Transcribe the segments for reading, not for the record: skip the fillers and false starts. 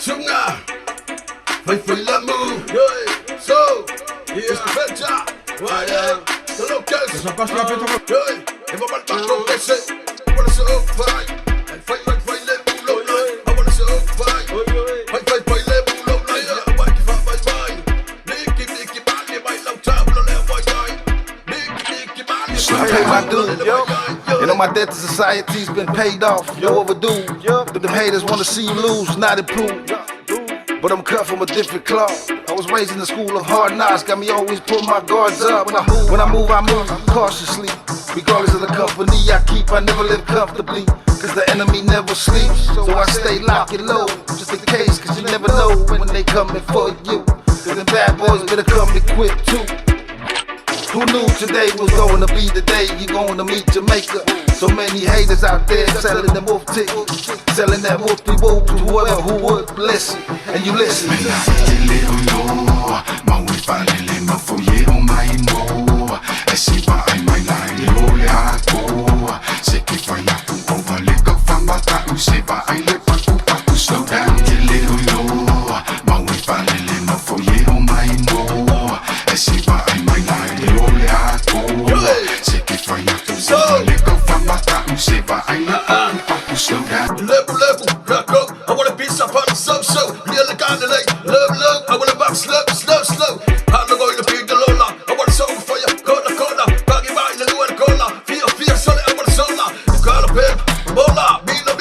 Sunga, vai l'amour, so, it's the venture, voilà, the locals, et va mal pas progresser, I wanna se occupy, and fight les boulots, I wanna se occupy, fight les boulots, I want to fight my mind, Nicky, Bali, my love, trouble, and my guy, Nicky, Bali, I pay my dues, yo. You know my debt to society's been paid off, yo overdue. But them haters wanna see you lose, not improve. But I'm cut from a different cloth. I was raised in the school of hard knocks, got me always put my guards up. When I move cautiously. Regardless of the company I keep, I never live comfortably. Cause the enemy never sleeps, so I stay locked and low. Just in case, cause you never know when they coming for you. Cause them bad boys better come equipped too. Who knew today was going to be the day you going to meet Jamaica? So many haters out there selling them wolf tickets, selling that wolfy wolf to whoever who would bless it. And you listen. Level, crack up. I wanna be some Artist.Zipso. Real kind of like love. I wanna back slow. I'm not going to be the Lola. I wanna soul for you, corner. Baggy by the new and cola. Fear, solid, I wanna sola. You call a pimp, Mola, Bila,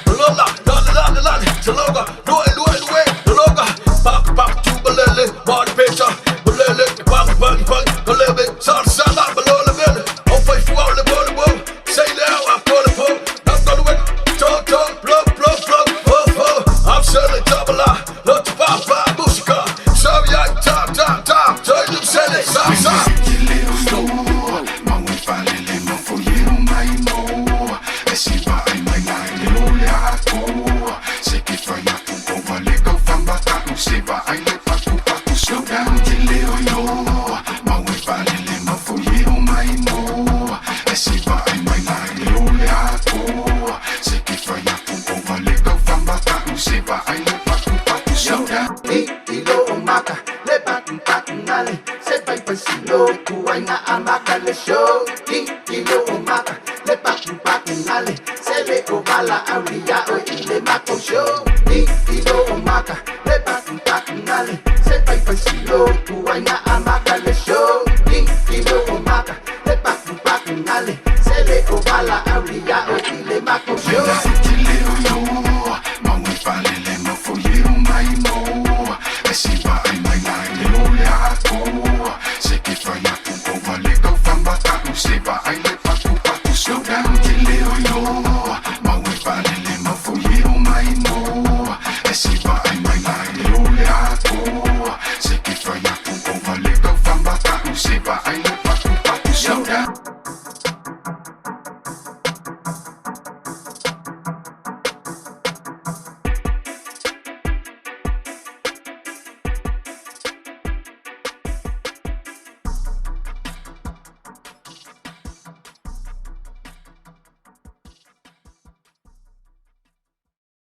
Lola, Lani, Taloga, do it, the Loga. Back, Tubalele, one picture, Balele, bang, Balele, Sala, below the belly. I'll fight for all the ball. Say now, I'm for the pole. Talk, blow, I'm selling double A, not to papa, musica. Sorry, I'm top, so you sell it, stop. Show, ilo umaka, le pakinale, se le obala aria o ile mako show, ilo umaka, le pakinale, se paipasilo, tu aina amaka le show,